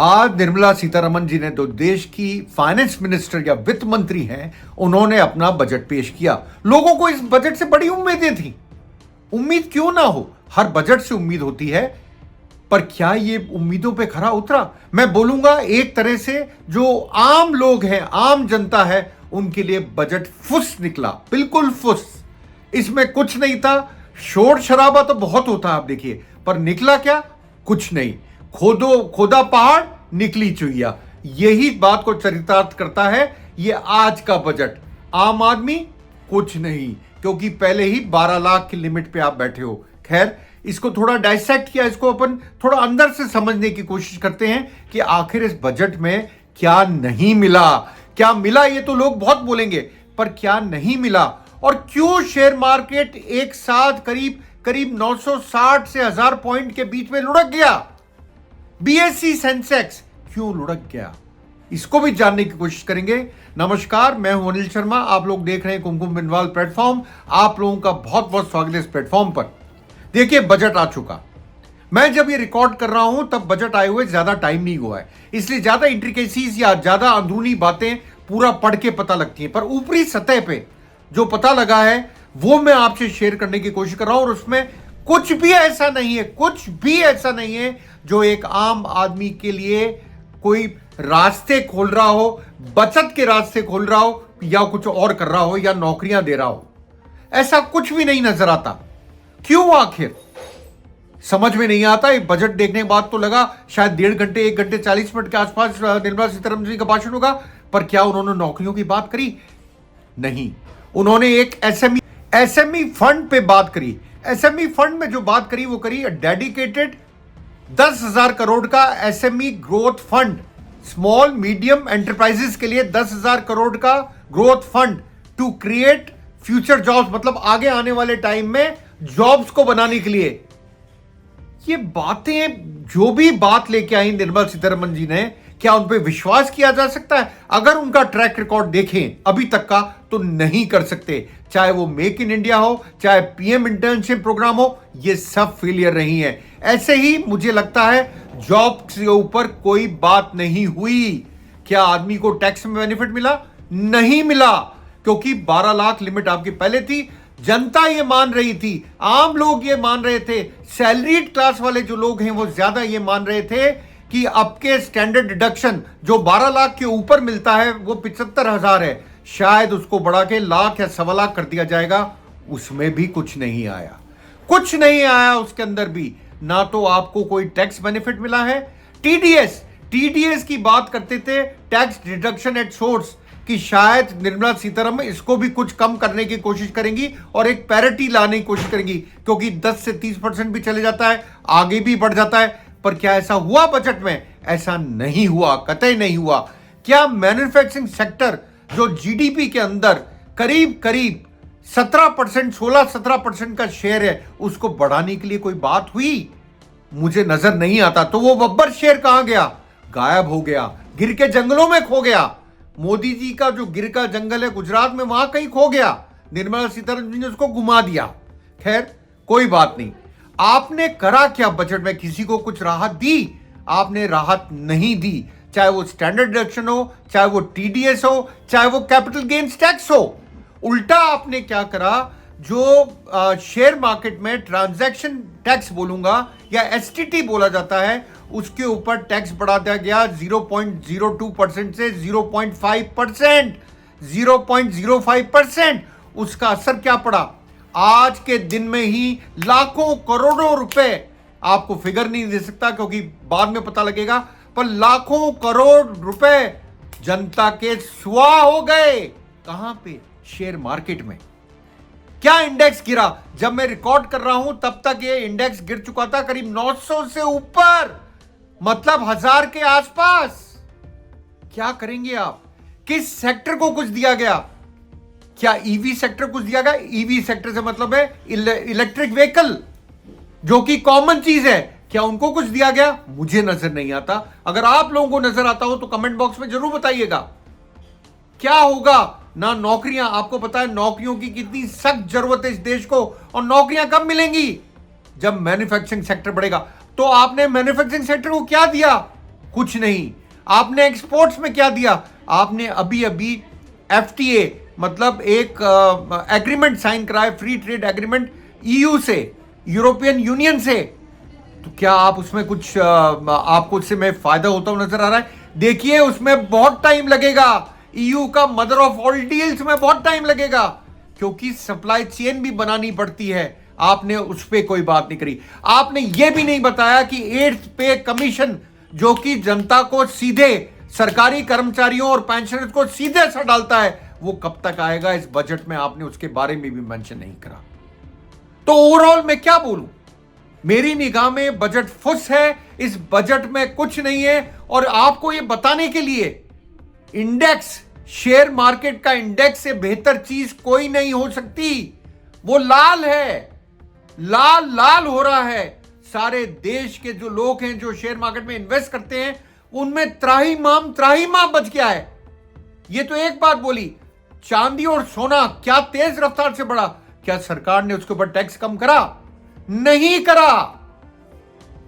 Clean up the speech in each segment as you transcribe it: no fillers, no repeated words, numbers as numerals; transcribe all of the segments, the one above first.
आज निर्मला सीतारमण जी ने, तो देश की फाइनेंस मिनिस्टर या वित्त मंत्री हैं, उन्होंने अपना बजट पेश किया। लोगों को इस बजट से बड़ी उम्मीदें थी। उम्मीद क्यों ना हो, हर बजट से उम्मीद होती है, पर क्या ये उम्मीदों पे खरा उतरा? मैं बोलूंगा एक तरह से जो आम लोग हैं, आम जनता है, उनके लिए बजट फुस निकला, बिल्कुल फुस। इसमें कुछ नहीं था। शोर शराबा तो बहुत होता है, आप देखिए, पर निकला क्या? कुछ नहीं। खोदा पहाड़, निकली चुहिया। यही बात को चरितार्थ करता है ये आज का बजट। आम आदमी कुछ नहीं, क्योंकि पहले ही 12 लाख की लिमिट पे आप बैठे हो। खैर, इसको थोड़ा डाइसेक्ट किया, इसको अपन थोड़ा अंदर से समझने की कोशिश करते हैं कि आखिर इस बजट में क्या नहीं मिला। क्या मिला ये तो लोग बहुत बोलेंगे, पर क्या नहीं मिला? और क्यों शेयर मार्केट एक साथ करीब 960 से 1000 पॉइंट के बीच में लुढ़क गया? बीएसई सेंसेक्स क्यों लुढ़क गया? इसको भी जानने की कोशिश करेंगे। नमस्कार, मैं हूं अनिल शर्मा। आप लोग देख रहे हैं कुमकुम बिनवाल प्लेटफॉर्म। आप लोगों का बहुत बहुत स्वागत है इस प्लेटफॉर्म पर। देखिए, बजट आ चुका। मैं जब ये रिकॉर्ड कर रहा हूं तब बजट आए हुए ज्यादा टाइम नहीं हुआ है, इसलिए ज्यादा इंट्रिकेसीज या ज्यादा अंदरूनी बातें पूरा पढ़ के पता लगती हैं। पर ऊपरी सतह पे जो पता लगा है वो मैं आपसे शेयर करने की कोशिश कर रहा हूं, और उसमें कुछ भी ऐसा नहीं है जो एक आम आदमी के लिए कोई रास्ते खोल रहा हो, बचत के रास्ते खोल रहा हो, या कुछ और कर रहा हो, या नौकरियां दे रहा हो। ऐसा कुछ भी नहीं नजर आता। क्यों? आखिर समझ में नहीं आता। एक बजट देखने के बाद तो लगा शायद 1.5 घंटे 40 मिनट के आसपास निर्मला सीतारमण जी का भाषण होगा, पर क्या उन्होंने नौकरियों की बात करी? नहीं। उन्होंने एक एसएमई फंड पे बात करी। एसएमई फंड में जो बात करी वो करी डेडिकेटेड 10,000 करोड़ का SME growth fund, small medium enterprises के लिए 10,000 करोड़ का growth fund to create future jobs, मतलब आगे आने वाले टाइम में जॉब्स को बनाने के लिए। ये बातें, जो भी बात लेके आई निर्मला सीतारमण जी ने, क्या उन पर विश्वास किया जा सकता है? अगर उनका ट्रैक रिकॉर्ड देखें अभी तक का, तो नहीं कर सकते। चाहे वो मेक इन इंडिया हो, चाहे पीएम इंटर्नशिप प्रोग्राम हो, ये सब फेलियर रही है। ऐसे ही मुझे लगता है जॉब के ऊपर कोई बात नहीं हुई। क्या आदमी को टैक्स में बेनिफिट मिला? नहीं मिला, क्योंकि 12 लाख लिमिट आपकी पहले थी। जनता ये मान रही थी, आम लोग ये मान रहे थे, सैलरीड क्लास वाले जो लोग हैं वो ज्यादा ये मान रहे थे कि आपके स्टैंडर्ड डिडक्शन जो 12 लाख के ऊपर मिलता है वो 75,000 है, शायद उसको बढ़ा के लाख या 1.25 लाख कर दिया जाएगा। उसमें भी कुछ नहीं आया उसके अंदर भी। ना तो आपको कोई टैक्स बेनिफिट मिला है। टीडीएस की बात करते थे, टैक्स डिडक्शन एट सोर्स, कि शायद निर्मला सीतारमण इसको भी कुछ कम करने की कोशिश करेंगी और एक पैरिटी लाने की कोशिश करेंगी, क्योंकि 10 से 30% भी चले जाता है, आगे भी बढ़ जाता है। पर क्या ऐसा हुआ बजट में? ऐसा नहीं हुआ, कतई नहीं हुआ। क्या मैन्युफैक्चरिंग सेक्टर जो जीडीपी के अंदर करीब 17%, 16-17% का शेयर है, उसको बढ़ाने के लिए कोई बात हुई? मुझे नजर नहीं आता। तो वो बब्बर शेर कहां गया? गायब हो गया, गिर के जंगलों में खो गया। मोदी जी का जो गिर का जंगल है गुजरात में, वहां कहीं खो गया। निर्मला सीतारमण जी ने उसको घुमा दिया। खैर, कोई बात नहीं। आपने करा क्या बजट में? किसी को कुछ राहत दी? आपने राहत नहीं दी। चाहे वो स्टैंडर्ड डिडक्शन हो, चाहे वो टीडीएस हो, चाहे वो कैपिटल गेन्स टैक्स हो। उल्टा आपने क्या करा? जो शेयर मार्केट में ट्रांजैक्शन टैक्स बोलूंगा या एसटीटी बोला जाता है, उसके ऊपर टैक्स बढ़ा दिया गया 0.02% से 0.5%। 0.05%। उसका असर क्या पड़ा? आज के दिन में ही लाखों करोड़ों रुपए, आपको फिगर नहीं दे सकता क्योंकि बाद में पता लगेगा, पर लाखों करोड़ रुपए जनता के सुआ हो गए। कहां पे? शेयर मार्केट में। क्या इंडेक्स गिरा? जब मैं रिकॉर्ड कर रहा हूं तब तक ये इंडेक्स गिर चुका था करीब 900 से ऊपर, मतलब 1000 के आसपास। क्या करेंगे आप? किस सेक्टर को कुछ दिया गया? क्या ईवी सेक्टर कुछ दिया गया? ईवी सेक्टर से मतलब है इलेक्ट्रिक व्हीकल, जो कि कॉमन चीज है। क्या उनको कुछ दिया गया? मुझे नजर नहीं आता। अगर आप लोगों को नजर आता हो तो कमेंट बॉक्स में जरूर बताइएगा। क्या होगा? ना नौकरियां, आपको पता है नौकरियों की कितनी सख्त जरूरत है इस देश को, और नौकरियां कब मिलेंगी? जब मैन्युफैक्चरिंग सेक्टर बढ़ेगा। तो आपने मैन्युफैक्चरिंग सेक्टर को क्या दिया? कुछ नहीं। आपने एक्सपोर्ट्स में क्या दिया? आपने अभी अभी एफटीए मतलब एक एग्रीमेंट साइन कराया, फ्री ट्रेड एग्रीमेंट ईयू से, यूरोपियन यूनियन से। तो क्या आप उसमें कुछ आपको उससे में फायदा होता हुआ नजर आ रहा है? देखिए उसमें बहुत टाइम लगेगा, ईयू का मदर ऑफ ऑल डील्स में बहुत टाइम लगेगा, क्योंकि सप्लाई चेन भी बनानी पड़ती है। आपने उस पर कोई बात नहीं करी। आपने यह भी नहीं बताया कि 8th पे कमीशन, जो कि जनता को सीधे, सरकारी कर्मचारियों और पेंशनर्स को सीधे असर डालता है, वो कब तक आएगा? इस बजट में आपने उसके बारे में भी मेंशन नहीं करा। तो ओवरऑल मैं क्या बोलूं, मेरी निगाह में बजट फुस है, इस बजट में कुछ नहीं है। और आपको यह बताने के लिए, इंडेक्स, शेयर मार्केट का इंडेक्स से बेहतर चीज कोई नहीं हो सकती। वो लाल है, लाल लाल हो रहा है। सारे देश के जो लोग हैं जो शेयर मार्केट में इन्वेस्ट करते हैं, उनमें त्राहिमाम बच गया है। ये तो एक बात बोली। चांदी और सोना क्या तेज रफ्तार से बढ़ा? क्या सरकार ने उसके ऊपर टैक्स कम करा? नहीं करा।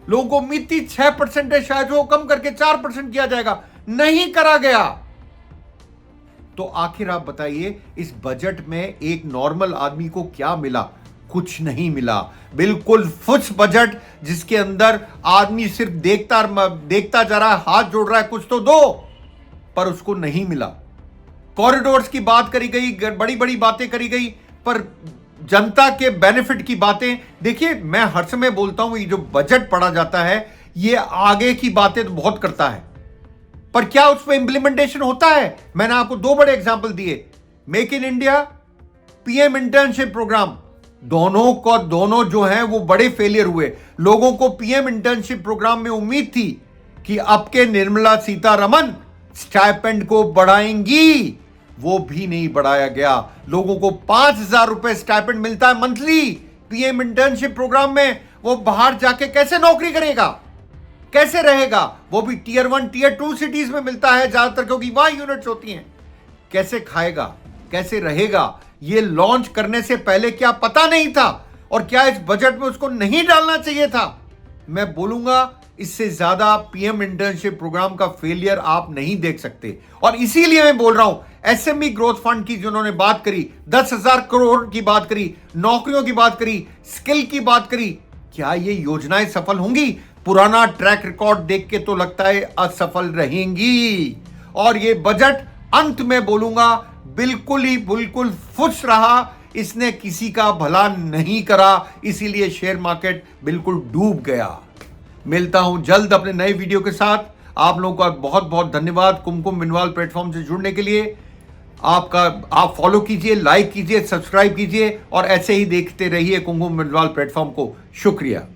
लोगों को उम्मीद थी 6% है, शायद वो कम करके 4% किया जाएगा, नहीं करा गया। तो आखिर आप बताइए, इस बजट में एक नॉर्मल आदमी को क्या मिला? कुछ नहीं मिला। बिल्कुल फुस बजट, जिसके अंदर आदमी सिर्फ देखता जा रहा है, हाथ जोड़ रहा है, कुछ तो दो, पर उसको नहीं मिला। कॉरिडोर्स की बात करी गई, बड़ी बड़ी बातें करी गई, पर जनता के बेनिफिट की बातें, देखिए मैं हर समय बोलता हूं, ये जो बजट पढ़ा जाता है, ये आगे की बातें तो बहुत करता है, पर क्या उस पर इंप्लीमेंटेशन होता है? मैंने आपको 2 बड़े एग्जांपल दिए, make in India, PM internship programme, दोनों जो हैं वो बड़े फेलियर हुए। लोगों को पीएम इंटर्नशिप प्रोग्राम में उम्मीद थी कि अब के निर्मला सीतारमण स्टाइपेंड को बढ़ाएंगी, वो भी नहीं बढ़ाया गया। लोगों को 5,000 रुपए स्टाइपेंड मिलता है मंथली पीएम इंटर्नशिप प्रोग्राम में। वो बाहर जाके कैसे नौकरी करेगा, कैसे रहेगा? वो भी टियर 1 टियर 2 सिटीज में मिलता है ज्यादातर, क्योंकि वहां यूनिट्स होती हैं। कैसे खाएगा, कैसे रहेगा? ये लॉन्च करने से पहले क्या पता नहीं था? और क्या इस बजट में उसको नहीं डालना चाहिए था? मैं बोलूंगा इससे ज्यादा पीएम इंटर्नशिप प्रोग्राम का फेलियर आप नहीं देख सकते। और इसीलिए मैं बोल रहा हूं, एसएमई ग्रोथ फंड की जिन्होंने बात करी, 10,000 करोड़ की बात करी, नौकरियों की बात करी, स्किल की बात करी, क्या ये योजनाएं सफल होंगी? पुराना ट्रैक रिकॉर्ड देख के तो लगता है असफल रहेंगी। और ये बजट अंत में बोलूंगा बिल्कुल फुस रहा। इसने किसी का भला नहीं करा, इसीलिए शेयर मार्केट बिल्कुल डूब गया। मिलता हूं जल्द अपने नए वीडियो के साथ। आप लोगों का बहुत बहुत धन्यवाद कुमकुम बिनवाल प्लेटफॉर्म से जुड़ने के लिए। आप फॉलो कीजिए, लाइक कीजिए, सब्सक्राइब कीजिए और ऐसे ही देखते रहिए कुमकुम बिनवाल प्लेटफॉर्म को। शुक्रिया।